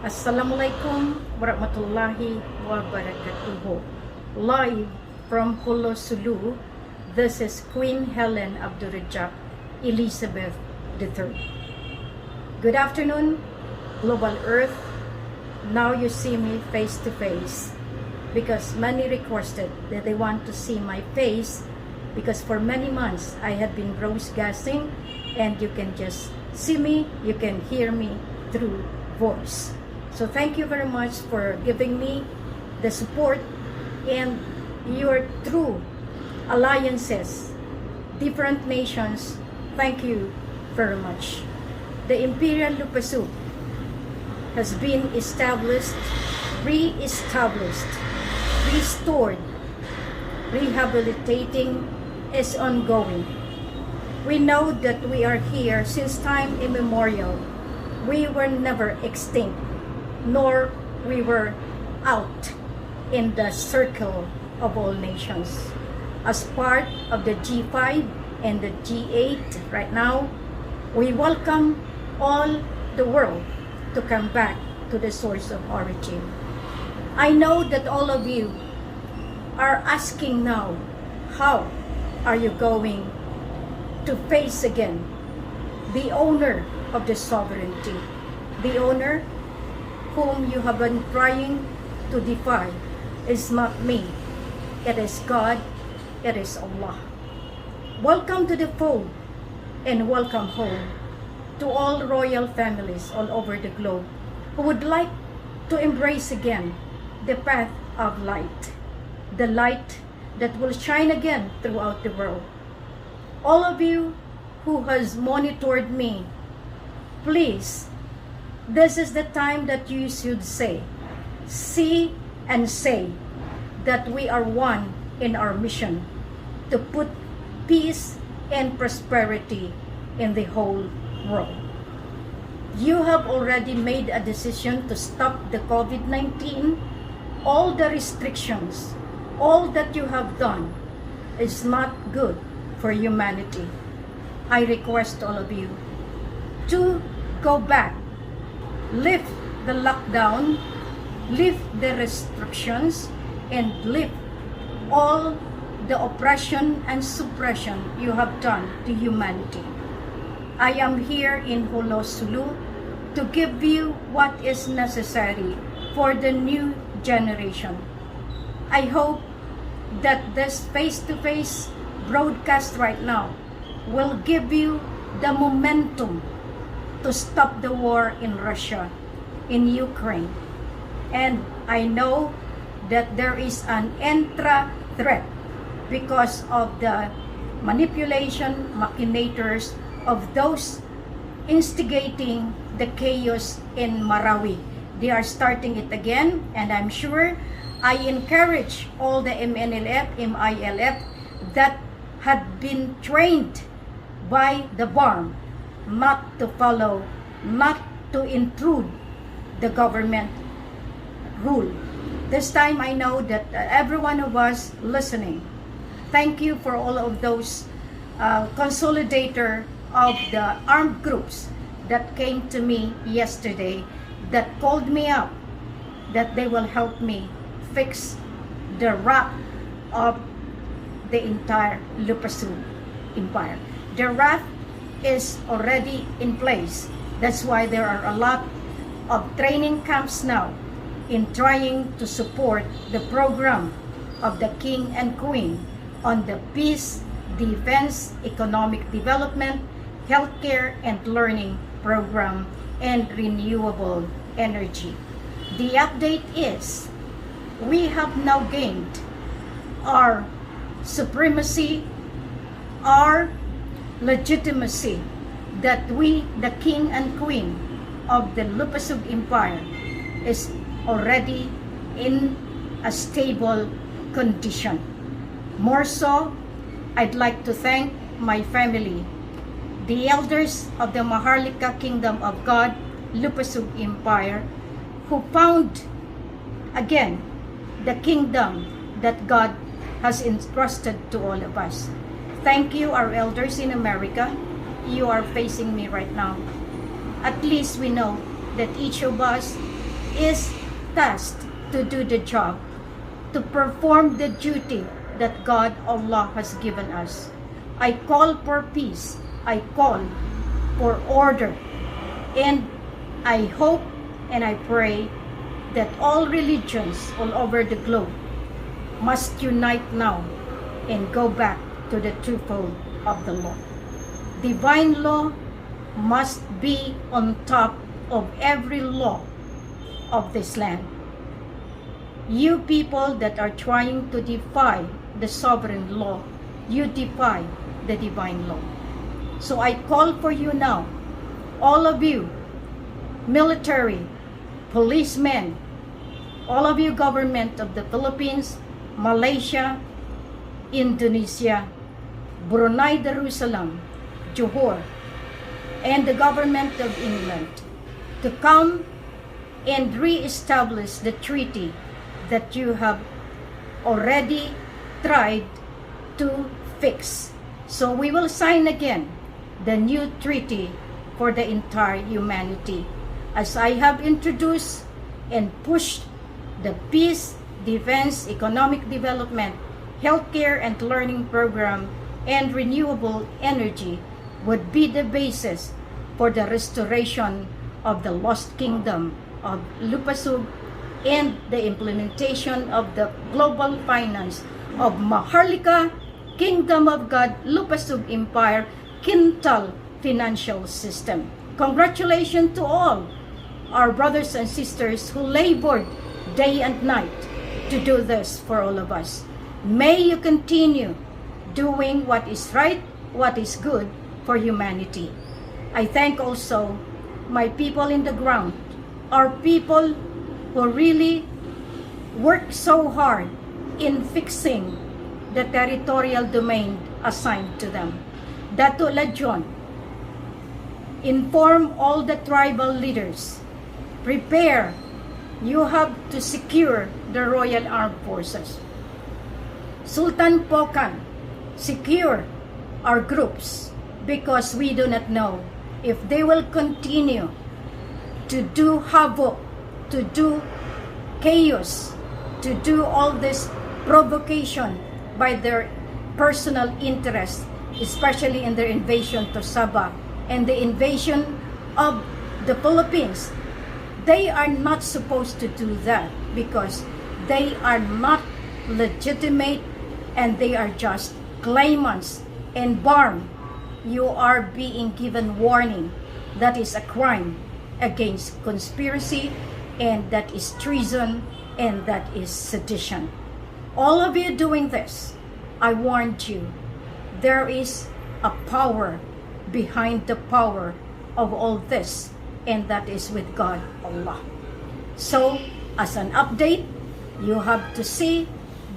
Assalamualaikum warahmatullahi wabarakatuh. Live from Holo Sulu, this is Queen Helen Abdurajak, Elizabeth III. Good afternoon, Global Earth. Now you see me face to face because many requested that they want to see my face because for many months I had been broadcasting and you can just see me, you can hear me through voice. So thank you very much for giving me the support and your true alliances, different nations. Thank you very much. The Imperial Lupasuk has been established, re-established, restored, rehabilitating is ongoing. We know that we are here since time immemorial. We were never extinct, nor we were out in the circle of all nations. As part of the G5 and the G8 right now, we welcome all the world to come back to the source of origin. I know that all of you are asking now, how are you going to face again the owner of the sovereignty, the owner whom you have been trying to defy? Is not me, it is God, it is Allah. Welcome to the fold and welcome home to all royal families all over the globe who would like to embrace again the path of light, the light that will shine again throughout the world. All of you who has monitored me, please, this is the time that you should say, see and say that we are one in our mission to put peace and prosperity in the whole world. You have already made a decision to stop the COVID-19. All the restrictions, all that you have done is not good for humanity. I request all of you to go back, lift the lockdown, lift the restrictions, and lift all the oppression and suppression you have done to humanity. I am here in Holo Sulu to give you what is necessary for the new generation. I hope that this face-to-face broadcast right now will give you the momentum to stop the war in Russia, in Ukraine. And I know that there is an intra threat because of the manipulation, machinators of those instigating the chaos in Marawi. They are starting it again, and I'm sure I encourage all the MILF that had been trained by the bomb not to follow, not to intrude the government rule. This time I know that every one of us listening, thank you for all of those consolidator of the armed groups that came to me yesterday, that called me up, that they will help me fix the wrap of the entire Lupasu Empire. The wrap is already in place. That's why there are a lot of training camps now in trying to support the program of the King and Queen on the peace, defense, economic development, healthcare and learning program, and renewable energy. The update is we have now gained our supremacy, our legitimacy, that we, the King and Queen of the Lupasug Empire, is already in a stable condition. More so, I'd like to thank my family, the elders of the Maharlika Kingdom of God, Lupasug Empire, who found again the kingdom that God has entrusted to all of us. Thank you, our elders in America. You are facing me right now. At least we know that each of us is tasked to do the job, to perform the duty that God Allah has given us. I call for peace. I call for order. And I hope and I pray that all religions all over the globe must unite now and go back to the twofold of the law. Divine law must be on top of every law of this land. You people that are trying to defy the sovereign law, you defy the divine law. So I call for you now, all of you, military, policemen, all of you government of the Philippines, Malaysia, Indonesia, Brunei Darussalam, Johor, and the government of England to come and re-establish the treaty that you have already tried to fix. So we will sign again the new treaty for the entire humanity. As I have introduced and pushed the peace, defense, economic development, healthcare and learning program, and renewable energy would be the basis for the restoration of the lost kingdom of Lupasug and the implementation of the global finance of Maharlika Kingdom of God Lupasug Empire Quintal financial system. Congratulations to all our brothers and sisters who labored day and night to do this for all of us. May you continue doing what is right, what is good for humanity. I thank also my people in the ground, our people who really work so hard in fixing the territorial domain assigned to them. Dato Ladjon, inform all the tribal leaders, prepare, you have to secure the Royal Armed Forces. Sultan Pokan, secure our groups because we do not know if they will continue to do havoc, to do chaos, to do all this provocation by their personal interest, especially in their invasion to Sabah and the invasion of the Philippines. They are not supposed to do that because they are not legitimate and they are just claimants. And Barm, you are being given warning. That is a crime against conspiracy, and that is treason, and that is sedition. All of you doing this, I warned you, there is a power behind the power of all this, and that is with God Allah. So, as an update, you have to see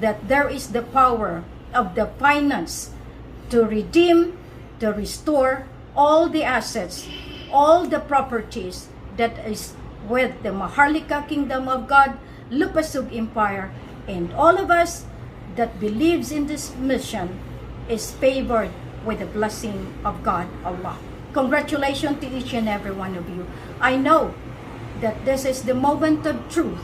that there is the power of the finance to redeem, to restore all the assets, all the properties that is with the Maharlika Kingdom of God, Lupasug Empire, and all of us that believes in this mission is favored with the blessing of God Allah. Congratulations to each and every one of you. I know that this is the moment of truth.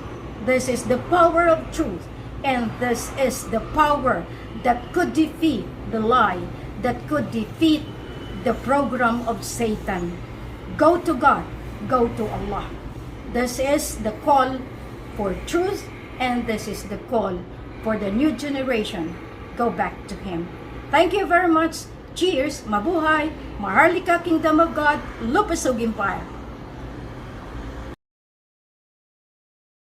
This is the power of truth. And this is the power that could defeat the lie, that could defeat the program of Satan. Go to God. Go to Allah. This is the call for truth, and this is the call for the new generation. Go back to Him. Thank you very much. Cheers. Mabuhay. Maharlika Kingdom of God. Lupasug Empire.